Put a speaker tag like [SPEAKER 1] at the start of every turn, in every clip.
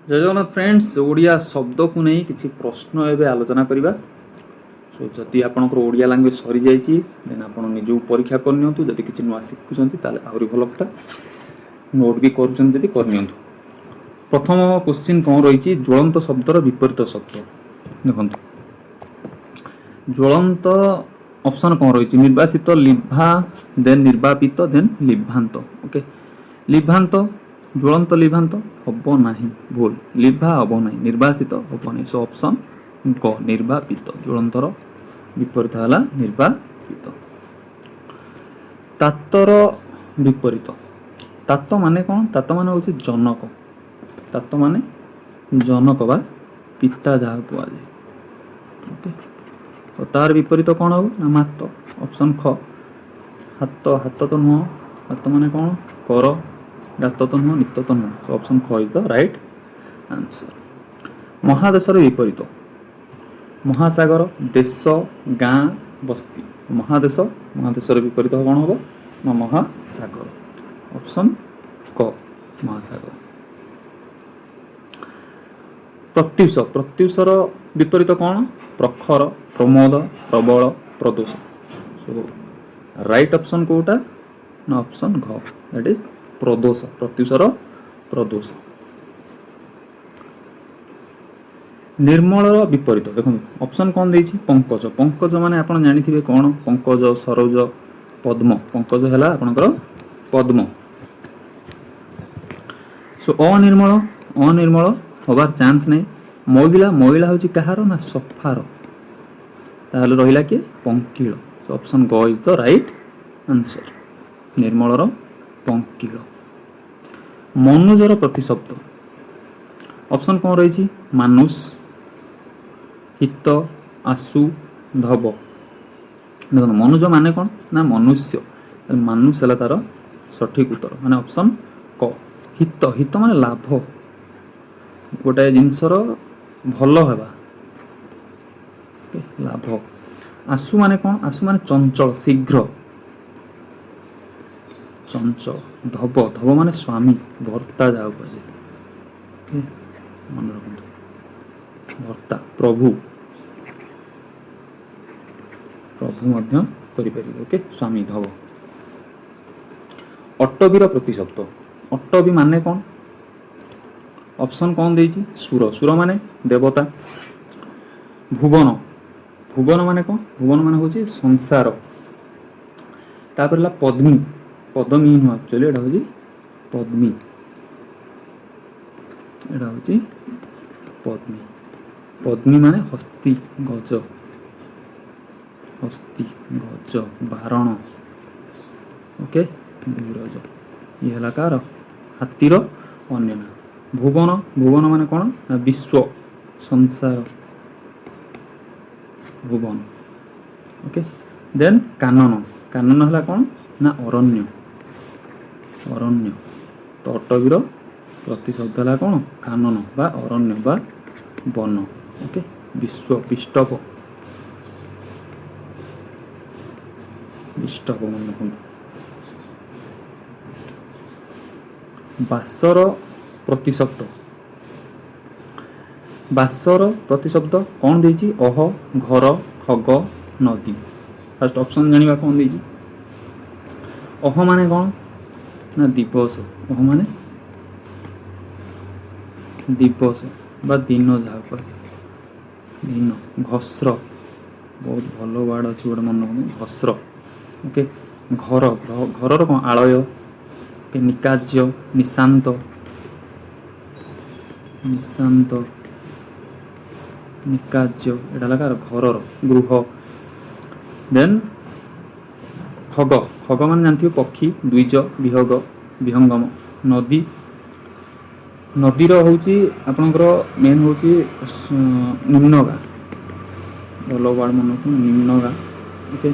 [SPEAKER 1] जय जगन्नाथ फ्रेंड्स ओडिया शब्द को नहीं किसी प्रश्न एवं आलोचना करवा। सो जदि आपंकर ओडिया लैंग्वेज सरी जाइए देन आप निज परीक्षा करनी जदि किसी नुआ शिखुंट आहरी भल कथा नोट भी कर प्रथम क्वेश्चन कौन रही ज्वलंत शब्दर विपरीत शब्द देखो ज्वलंत ऑप्शन कौन रही निर्वासित लिभा देन निर्वापित देन लिभांत ओके लिभांत ज्वलंत लिभांत हम ना भूल लिभा हम ना निर्वासित हम ना सो ऑप्शन क निर्वापित ज्वलंतर विपरीत है निर्वापित। तातर विपरीत तात माने कौन तात माने हूँ जनक तात माने जनक बा पिता जहाँ कहुए ओके तो तार विपरीत कौन हो ना मात ऑप्शन ख हाथ हाथ तो नुह हाथ माने कौन कर गात तो नुह नित तो नुह सो ऑप्शन ख इज द राइट आंसर। महादेशर विपरीत महासागर देश गाँ बस्ती महादेश महादेशर विपरीत कौन हम ना महासागर ऑप्शन क महासागर। प्रत्युष प्रत्युषर विपरीत कौन प्रखर प्रमोद प्रबल प्रदोष सो राइट ऑप्शन कोटा ना ऑप्शन घ दैट इज प्रदोष प्रत्युषर प्रदोष। निर्मल विपरीत देखो ऑप्शन कौन देछि पंकज पंकज माने आपण जानिथिबे कौन पंकज सरोज पद्म पंकज है आपनकर पद्म सो अनिर्मल अनिर्मल हबार चांस नहीं महिला महिला हूँ कहार ना सफार ताहले रहिला कि पंकिल सो ऑप्शन ग इज द राइट आंसर निर्मलर पंकिल। मनुजर प्रतिशब्द ऑप्शन कौन रही मानुष हित आसु धब देखो मनुज माने कौन ना मनुष्य मानुष है तार सठिक उत्तर माने ऑप्शन क हित हित माने लाभ गोटे जिनसर भल हेबा लाभ। आसु माने कौन आसु माने चंचल शीघ्र चंचल धब धब माने स्वामी भर्ता जाओ कहे मन रखु भर्ता प्रभु प्रभु मध्य करिपारिबे ओके स्वामी धब। अट्टबीर प्रतिशब्द अट्टबी माने कौन ऑप्शन कौन देछि सुर सुर माने देवता। भुवन भुवन माने कौन भुवन माने होछि संसार तापर ला पद्मी पद्मी नुह एक्चुअली एटा होछि पद्मी एटा होछि पद्मी पद्मी माने हस्ती गज हस्ती गज बारण ओके विरज ये हला कार हातीर अन्य ना। भुवन भुवन माने कौन ना विश्व संसार भुवन ओके देन कानन कानन हला कौन ना अरण्य अरण्य तो अट्टबीर प्रतिशब्द है कौन कानन बा अरण्य बा वन ओके विश्व विष्टप विष्टप मन रखु। बासर प्रतिशब्द बासर प्रतिशब्द कौन देछि अह घर खग नदी फर्स्ट ऑप्शन जानिबा कौन देछि अह माने कौन ना दिवस अह माने दिवस बा दिन जहाँ कह दिन घस्र बहुत भल वार्ड अच्छी गोटे मन रखु घस्र ओके घर घर कौन आलय के निकाज्य निशांत निशांत निकाज्य एटा लगा घर गृह देन खग खग मान जानथिबे पक्षी द्विज विहग विहंगम नदी नदीर होची आपनकर मेन होची निम्नगा भल वार्ड मन रखु निम्नगा ओके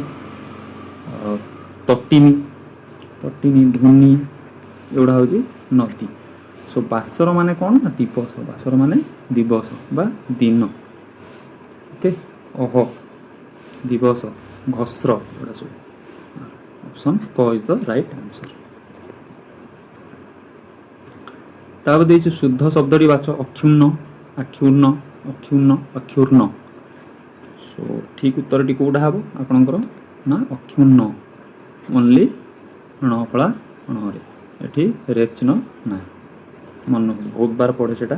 [SPEAKER 1] तटिनी तटिनी धुनी एगुड़ा होची नदी सो बासर माने कौन ना दिवस बासर माने दिवस बा दिन ओके अह दिवस घस्र एगुड़ा सब ऑप्शन क इज द राइट आंसर। तापर देछि शुद्ध शब्दटी बाछ अक्षुण्ण आक्षुण्ण अक्षुण्ण अक्षुर्ण सो ठीक उत्तरटी कोटा हम आपणकर ना अक्षुण्ण ओनली णफला णे एठी रेप चिन्ह ना मन बहुत बार पढ़े सेटा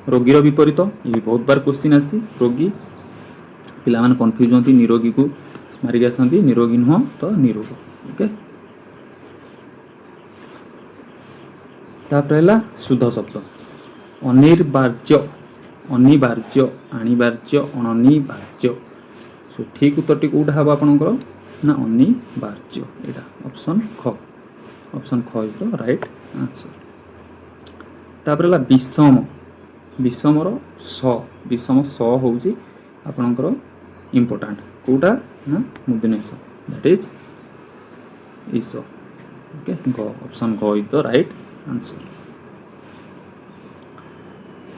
[SPEAKER 1] रोगीर विपरीत ये बहुत बार क्वेश्चन आसी रोगी पिला माने कंफ्यूज होती निरोगी को मारिक आसती निरोगी नुह तो निरोग ओके तापर शुद्ध शब्द अनिर्वार्य अनिवार्य अनिवार्य अनिवार्य सो ठीक उत्तरटी कौटा हम आपणकर ना अनिवार्य यहाँ ऑप्शन ख इज द राइट आंसर तापर विषम विषमर विषम होची आपणकर इम्पोर्टेंट कौटा ना मुदिनेश दैट इज ईश ओके ग ऑप्शन ग इज द राइट आंसर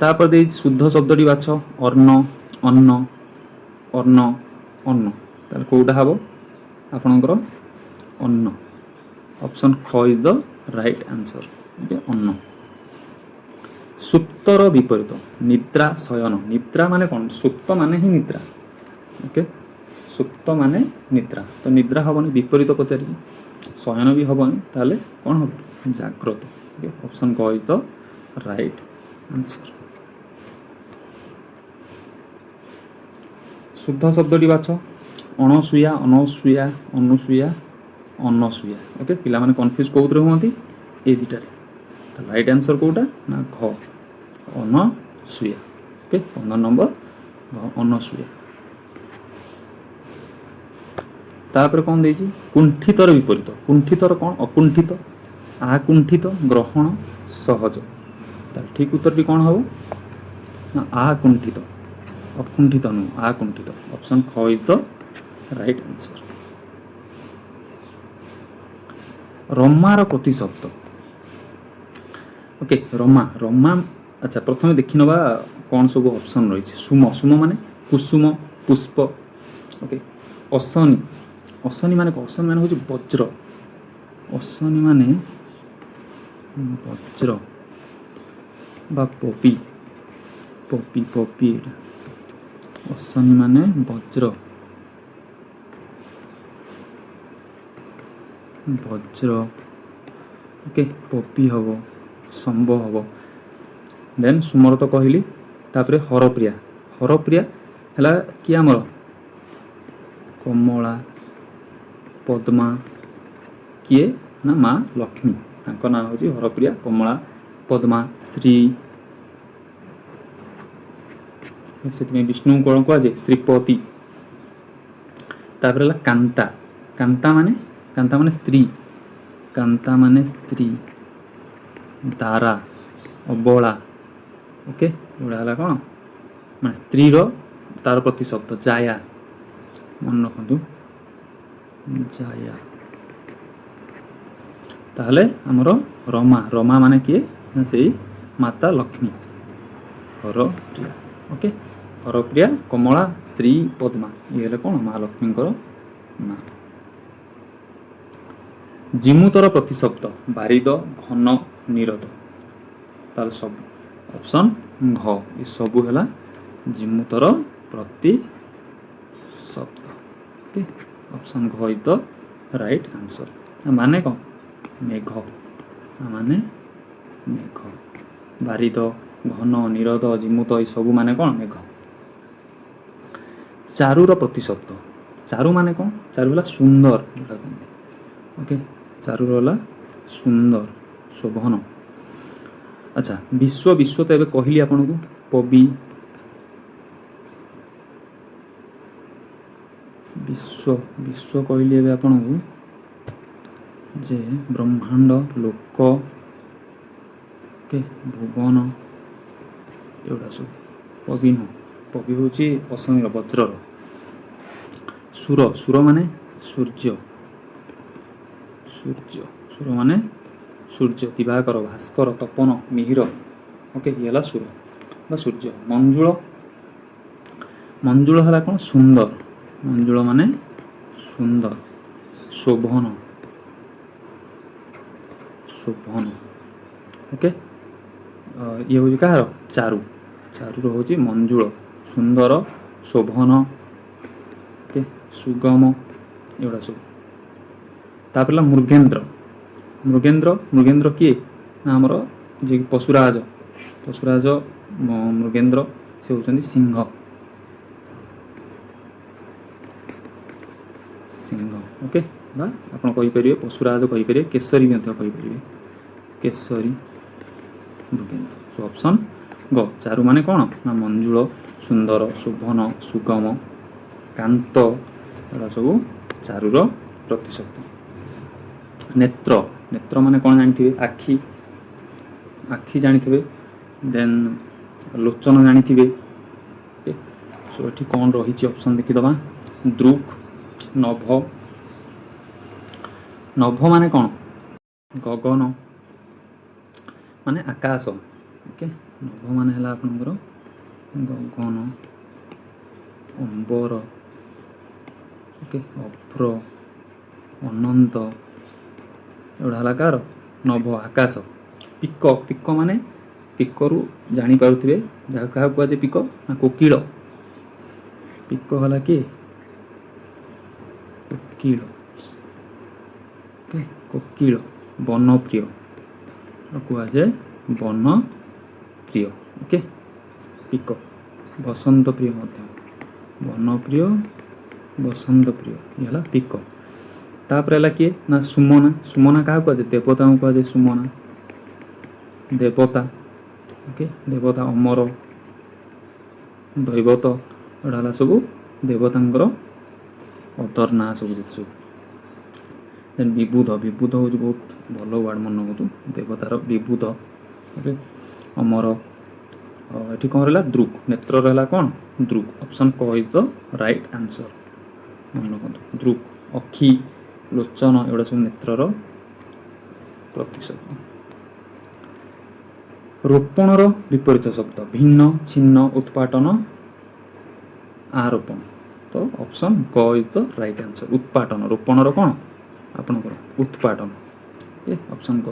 [SPEAKER 1] तापर दे शुद्ध शब्दटी बाछ अर्ण अन्न अर्ण अन्न ताल कौटा हम आपणकर अन्न ऑप्शन ख is the right answer okay अन्न सुप्तर विपरीत निद्रा शयन निद्रा माने कौन सुप्त माने ही निद्रा ओके सुप्त माने निद्रा तो निद्रा हेनी विपरीत पचारि शयन भी हेनी ताले कौन हम जाग्रत ओके ऑप्शन क इज द राइट आंसर शुद्ध शब्दटी बाछ अणसूया अनसूया अनुसूया अनसूया ओके पिला माने कंफ्यूज कोउतरे होंती ए दुटारे तो राइट आंसर कोटा ना घ अनसूया ओके 15 नंबर घ अनसूया तापर कौन देछि कुंठितर विपरीत कुंठितर कौन अकुंठित आकुंठित ग्रहण सहज ताल ठीक उत्तरटी कौन हम ना आकुंठित अकुंठित नु आकुंठित ऑप्शन ख इज द राइट आंसर रमार प्रतिशब्द ओके रमा रमा अच्छा प्रथम देखि नबा कौन सब ऑप्शन रही सुम सुम माने कुसुम पुष्प ओके असनी असनी माने असनी माने होची वज्र असनी माने वज्र बा पपी पपी पपी असनी माने वज्र वज्र ओके पपी हम संभ हम देन सुमर तो कहली तापर हरप्रिया हरप्रिया है कि आमर कमला पद्मा किए ना माँ लक्ष्मी तांको नाम हूँ हरप्रिया कमला पद्मा श्री से विष्णु कौन कहुए श्रीपति तापर कांता कांता माने स्त्री कांता माने स्त्री दारा अबला ओके एगुड़ा कौन मैं स्त्री तार प्रतिशब्द जाया मन रखु जाया ताहले आमर रमा रमा माने किए से माता लक्ष्मी हरप्रिया ओके हरप्रिया कमला श्री पद्मा ये कौन माँ लक्ष्मी ना जिमुतर प्रतिशब्द बारिद घन निरद ताल सब ऑप्शन घ ये सबू है जिमुतर प्रतिशब्द ओके ऑप्शन घ इज द राइट आंसर माने कौन मेघ माने मेघ बारिद घन निरद जिमुत ये सबू माने कौन मेघ चारूर प्रतिशब्द चारू माने कौन चारू है सुंदर ओके चारूर है सुंदर शोभन अच्छा विश्व विश्व तो एवं कहली आपन को पबी विश्व विश्व कहली एवं आपन को जे ब्रह्मांड लोक ओके भुवन एगुड़ा सब पबी नुह पबी हूँ असमीर वज्रर सुर सुर माने सूर्य सूर्य सुर माने सूर्य दिवाकर भास्कर तपन मिहिर ओके ये सुर बा सूर्य मंजुल मंजुल है कौन सुंदर मंजुल माने सुंदर शोभन शोभन ओके ଇଏ ହେଉଛି କାହାର ଚାରୁ, ଚାରୁର ହେଉଛି ମଞ୍ଜୁଳ, ସୁନ୍ଦର, ଶୋଭନ, ଓକେ, ସୁଗମ, ଏଗୁଡ଼ା ସବୁ। ତାପରେ ହେଲା ମୃଗେନ୍ଦ୍ର। ମୃଗେନ୍ଦ୍ର, ମୃଗେନ୍ଦ୍ର କିଏ ନା ଆମର ଯିଏକି ପଶୁରାଜ, ପଶୁରାଜ ମୃଗେନ୍ଦ୍ର ସେ ହେଉଛନ୍ତି ସିଂହ, ସିଂହ, ଓକେ। ବା ଆପଣ କହିପାରିବେ ପଶୁରାଜ କହିପାରିବେ, କେଶରୀ ମଧ୍ୟ କହିପାରିବେ, କେଶରୀ ମୃଗେନ୍ଦ୍ର। ସୋ ଅପସନ୍ ଗ। ଚାରୁ ମାନେ କ'ଣ ନା ମଞ୍ଜୁଳ, ସୁନ୍ଦର, ଶୋଭନ, ସୁଗମ, କାନ୍ତ, ଏଗୁଡ଼ା ସବୁ ଚାରୁର ପ୍ରତିଶବ୍ଦ। ନେତ୍ର, ନେତ୍ର ମାନେ କ'ଣ ଜାଣିଥିବେ ଆଖି, ଆଖି ଜାଣିଥିବେ, ଦେନ୍ ଲୋଚନ ଜାଣିଥିବେ। ସୋ ଏଠି କ'ଣ ରହିଛି ଅପସନ୍ ଦେଖିଦେବା। ଦୃକ୍, ନଭ, ନଭ ମାନେ କ'ଣ ଗଗନ ମାନେ ଆକାଶ, ଓକେ। ନଭ ମାନେ ହେଲା ଆପଣଙ୍କର ଗଗନ, ଅମ୍ବର, ଓକେ, ଅଭ୍ର, ଅନନ୍ତ, ଏଗୁଡ଼ା ହେଲା କାହାର ନଭ ଆକାଶ। ପିକ, ପିକ ମାନେ ପିକରୁ ଜାଣିପାରୁଥିବେ ଯାହା କାହାକୁ କୁହାଯାଏ ପିକ ନା କୋକିଳ, ପିକ ହେଲା କିଏ କୋକିଳ, ଓକେ, କୋକିଳ। ବନପ୍ରିୟ କୁହାଯାଏ ବନପ୍ରିୟ, ଓକେ, ପିକ। ବସନ୍ତ ପ୍ରିୟ ମଧ୍ୟ, ବନପ୍ରିୟ, ବସନ୍ତ ପ୍ରିୟ, ଇଏ ହେଲା ପିକ। ତାପରେ ହେଲା କିଏ ନା ସୁମନା, ସୁମନା କାହାକୁ କୁହାଯାଏ ଦେବତାଙ୍କୁ କୁହାଯାଏ ସୁମନା, ଦେବତା, ଓକେ, ଦେବତା। ଅମର, ଦୈବତ, ଏଗୁଡ଼ା ହେଲା ସବୁ ଦେବତାଙ୍କର ଅଦର ନାଁ ସବୁ ଯେତେ ସବୁ। ଦେନ୍ ବିବୁଧ, ବିବୁଧ ହେଉଛି ବହୁତ ଭଲ ୱାର୍ଡ଼ ମନେ ରଖନ୍ତୁ, ଦେବତାର ବିବୁଧ, ଓକେ। ଅମର, ଏଠି କ'ଣ ରହିଲା ଦୃକ୍, ନେତ୍ର ରହିଲା କ'ଣ ଦୃକ୍। ଅପସନ୍ କ ଇଜ୍ ଦ ରାଇଟ୍ ଆନ୍ସର୍, ମନେ ରଖନ୍ତୁ। ଦୃକ୍, ଅକ୍ଷି, ଲୋଚନ, ଏଗୁଡ଼ା ସବୁ ନେତ୍ରର ପ୍ରତିଶବ୍ଦ। ରୋପଣର ବିପରୀତ ଶବ୍ଦ ଭିନ୍ନ, ଛିନ୍ନ, ଉତ୍ପାଟନ, ଆରୋପଣ। ତ ଅପସନ୍ ଗ ଇଜ୍ ଦ ରାଇଟ୍ ଆନ୍ସର୍। ଉତ୍ପାଟନ, ରୋପଣର କ'ଣ ଆପଣଙ୍କର ଉତ୍ପାଟନ, ଅପସନ୍ ଗ।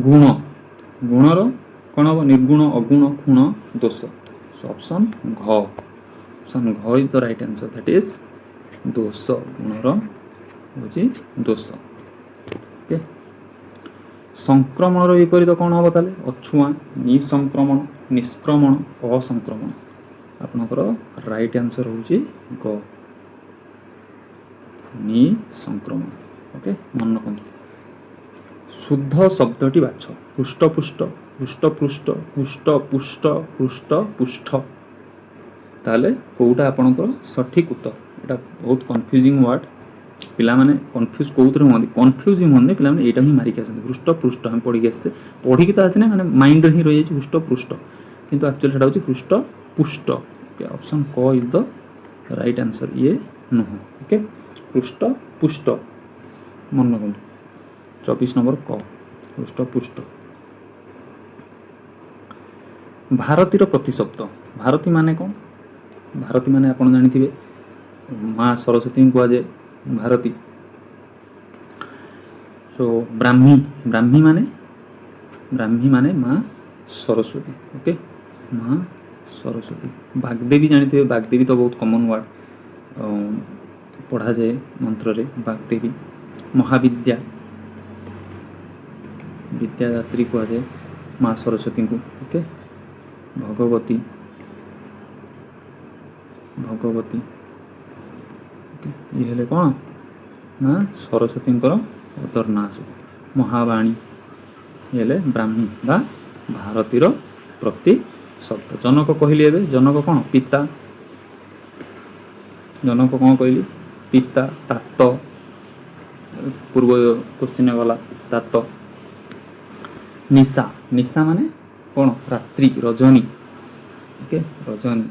[SPEAKER 1] ଗୁଣ, ଗୁଣର କ'ଣ ହେବ ନିର୍ଗୁଣ, ଅଗୁଣ, କ୍ଷୁଣ, ଦୋଷ। ସୋ ଅପସନ୍ ଘ, ଅପସନ୍ ଘ is the right answer, that is ଦୋଷ। ଗୁଣର ହେଉଛି ଦୋଷ, ଓକେ। ସଂକ୍ରମଣର ବିପରୀତ କ'ଣ ହେବ ତାହେଲେ ଅଛୁଆଁ, ନିସଂକ୍ରମଣ, ନିଷ୍କ୍ରମଣ, ଅସଂକ୍ରମଣ। ଆପଣଙ୍କର ରାଇଟ୍ ଆନ୍ସର୍ ହେଉଛି ଗ ନିସଂକ୍ରମଣ, ଓକେ, ମନେ ରଖନ୍ତୁ। ଶୁଦ୍ଧ ଶବ୍ଦଟି ବାଛ। ହୃଷ୍ଟପୁଷ୍ଟ, ହୃଷ୍ଟପୃଷ୍ଟ, ହୃଷ୍ଟପୁଷ୍ଟ, ହୃଷ୍ଟପୁଷ୍ଟ। ତାହେଲେ କେଉଁଟା ଆପଣଙ୍କର ସଠିକ୍ ଉତ୍ତର? ଏଇଟା ବହୁତ କନଫ୍ୟୁଜିଂ ୱାର୍ଡ଼, ପିଲାମାନେ କନଫ୍ୟୁଜ୍ କେଉଁଥିରେ ହୁଅନ୍ତି, କନଫ୍ୟୁଜ୍ ହିଁ ହୁଅନ୍ତି ପିଲାମାନେ, ଏଇଟା ହିଁ ମାରିକି ଆସନ୍ତି। ହୃଷ୍ଟପୃଷ୍ଟ ଆମେ ପଢ଼ିକି ଆସିଛେ, ପଢ଼ିକି ତ ଆସିନେ ମାନେ ମାଇଣ୍ଡରେ ହିଁ ରହିଯାଇଛି ହୃଷ୍ଟପୃଷ୍ଟ, କିନ୍ତୁ ଆକ୍ଚୁଆଲି ସେଇଟା ହେଉଛି ହୃଷ୍ଟପୁଷ୍ଟ, ଓକେ। ଅପସନ୍ କ ଇଜ୍ ଦ ରାଇଟ୍ ଆନ୍ସର୍, ଇଏ ନୁହଁ, ଓକେ। ହୃଷ୍ଟପୁଷ୍ଟ ମନେ ରଖନ୍ତୁ, 24 ନମ୍ବର କ, ହୃଷ୍ଟପୁଷ୍ଟ। ଭାରତୀର ପ୍ରତିଶବ୍ଦ, ଭାରତୀ ମାନେ କ'ଣ? ଭାରତୀ ମାନେ ଆପଣ ଜାଣିଥିବେ ମା ସରସ୍ୱତୀଙ୍କୁ କୁହାଯାଏ ଭାରତୀ। ସୋ ବ୍ରାହ୍ମୀ, ବ୍ରାହ୍ମୀ ମାନେ ମା ସରସ୍ୱତୀ, ଓକେ, ମା ସରସ୍ୱତୀ। ବାଗ୍ଦେବୀ ଜାଣିଥିବେ, ବାଗ୍ଦେବୀ ତ ବହୁତ କମନ୍ ୱାର୍ଡ଼, ପଢ଼ାଯାଏ ମନ୍ତ୍ରରେ ବାଗ୍ଦେବୀ। ମହାବିଦ୍ୟା, ବିଦ୍ୟାଦାତ୍ରୀ କୁହାଯାଏ ମା ସରସ୍ୱତୀଙ୍କୁ, ଓକେ। ଭଗବତୀ, ଭଗବତୀ, ଓକେ, ଇଏ ହେଲେ କ'ଣ ନା ସରସ୍ୱତୀଙ୍କର ଅଦର ନାଁ ସବୁ। ମହାବାଣୀ, ଇଏ ହେଲେ ବ୍ରାହ୍ମୀ ବା ଭାରତୀର ପ୍ରତିଶବ୍ଦ। ଜନକ କହିଲି ଏବେ, ଜନକ କ'ଣ ପିତା, ଜନକ କ'ଣ କହିଲି ପିତା। ତାତ, ପୂର୍ବ କୋଶ୍ଚିନ୍ରେ ଗଲା ତାତ। ନିଶା, ନିଶା ମାନେ କ'ଣ ରାତ୍ରି, ରଜନୀ, ଓକେ, ରଜନୀ,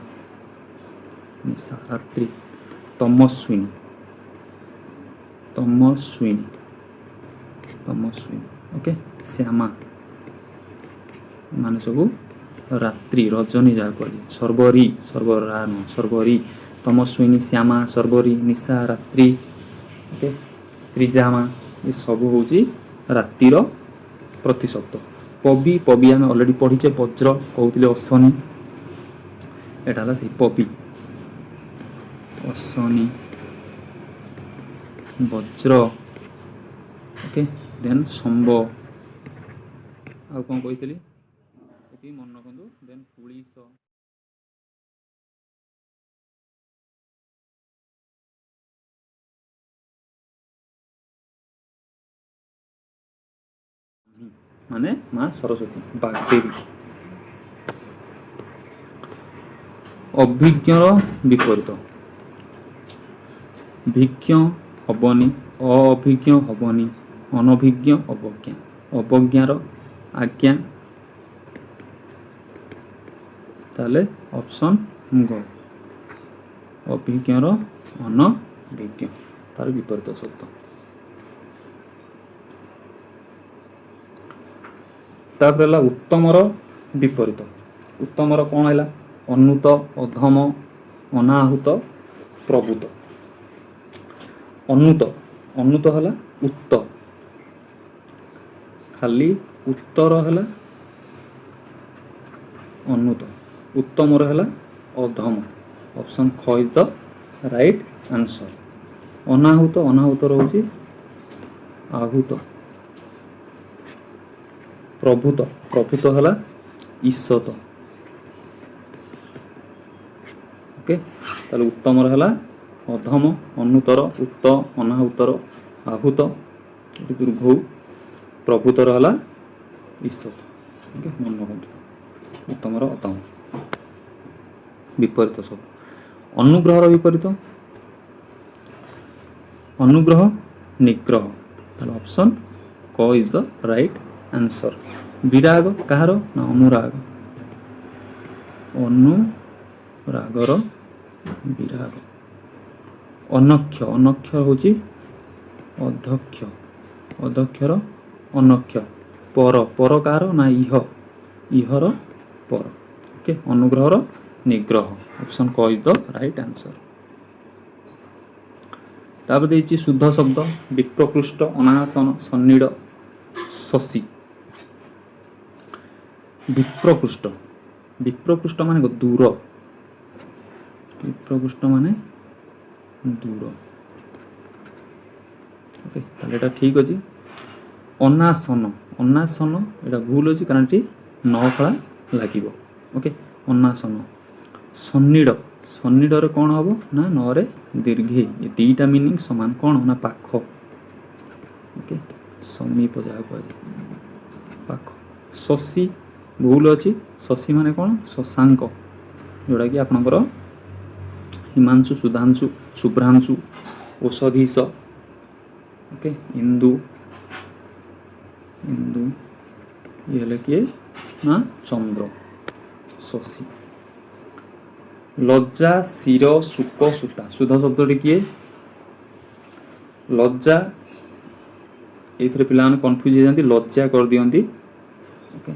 [SPEAKER 1] ନିଶା ରାତ୍ରି। ତମସ୍ୱିନୀ, ତମସ୍ୱିନୀ, ତମସ୍ୱିନୀ, ଓକେ। ଶ୍ୟାମା ମାନେ ସବୁ ରାତ୍ରି, ରଜନୀ ଯାହା କୁହାଯାଏ। ସର୍ବରୀ, ସର୍ବରା ନୁହଁ, ସର୍ବରୀ। ତମସ୍ୱିନୀ, ଶ୍ୟାମା, ସର୍ବରୀ, ନିଶା, ରାତ୍ରି, ଓକେ। ତ୍ରିଜାମା, ଏସବୁ ହେଉଛି ରାତିର ପ୍ରତିଶବ୍ଦ। पबी पबी आम अलरेडी पढ़ीचे वज्र कहते अश्वनी एटा से पबी अश्वनी वज्र ओके देन संब आ कौन कही मन रखु देन पुलिस माने माँ सरस्वती बागदेवी अभिज्ञ विपरीत भिज्ञ हबनी अभिज्ञ हबनी अनभिज्ञ अवज्ञा अवज्ञार आज्ञा ताले ऑप्शन ग अभिज्ञर अनभिज्ञ तार विपरीत शब्द तापर उत्तमर विपरीत उत्तमर कौन है अनुत अधम अनाहुत प्रभुत अनुत अनुत है उत्त खाली उत्तर है अनुत उत्तमर है अधम ऑप्शन ख इज द राइट आंसर अनाहुत अनाहुत रोचे आहूत प्रभुत प्रभुत है ईशत ओके ताले उत्तमर है अधम अनुतर उत्त अनाहुतर आहूत दुर्भौ प्रभुतर है ईशत ओके मन रखु उत्तमर अधम विपरीत सब अनुग्रहर विपरीत अनुग्रह निग्रह ताले ऑप्शन क इज द राइट आंसर विराग कहार ना अनुराग अनुरागर विराग अनक्ष अनक्ष होची अध्यक्ष अध्यक्षर अनक्ष पर पर कहार ना इह इहर पर ओके अनुग्रहर निग्रह ऑप्शन क इज द राइट आंसर तापर देछि शुद्ध शब्द विप्रकृष्ट अनासन सन्निड शशि विप्रकृष्ट विप्रकृष्ट माने दूर विप्रकृष्ट माने दूर ओके ताले एटा ठीक अछि अनासन अनासन एटा भूल अछि कारण टी न फळा लागिवो ओके अनासन सन्निड सन्निड रे कोन हबो ना न रे दीर्घे ये दीटा मीनिंग समान कोन ना पाख ओके समीप जाको पाख शशि भूल अच्छी शशि माने कौन शशांक जोड़ा कि आपणकर हिमांशु सुधांशु शुभ्रांशु औषधीश ओके इंदु इंदु ये किए ना चंद्र शशि लज्जा शिर सुक सूता शुद्ध शब्द किए लज्जा ये पिला कन्फ्यूज हो जाती लज्जा कर दियंती ओके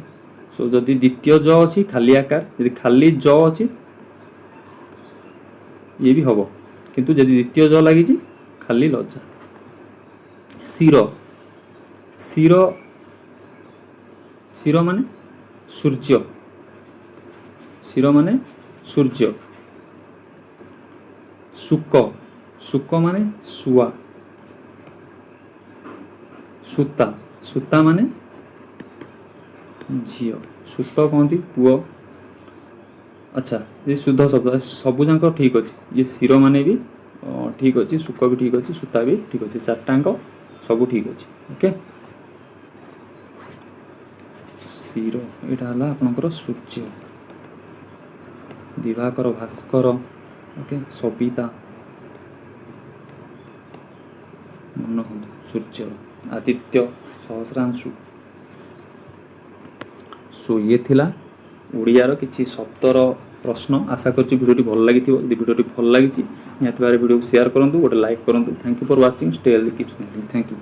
[SPEAKER 1] सो जदि द्वितीय ज अच्छी खाली आकार यदि खाली ज अच्छी ये भी हम किंतु जदि द्वितीय ज लगी खाली लज्जा शिर शिर शिर माने सूर्य शिर माने सूर्य सुक सुक माने सुआ सूता सूता माने झील सूत कहती पुओ अच्छा ये शुद्ध शब्द सबुजाक ठीक अच्छे ये शिर माने भी ठीक अच्छे सुक भी ठीक अच्छे सूता भी ठीक अच्छे चारटाक सब ठीक अच्छे ओके शिर यहाँ है आपंकर सूर्य दिवाकर भास्कर ओके सबिता मन सूर्य आदित्य सहस्रांशु सो ये थिला ओडियार किसी शब्दर प्रश्न आशा करछि भिडियोटी भल लगी यदि भिडियोटी भल लगी निहाती भाବରେ भिडियो शेयर करंतु गोटे लाइक करंतु thank you for watching stay healthy keep smiling thank you.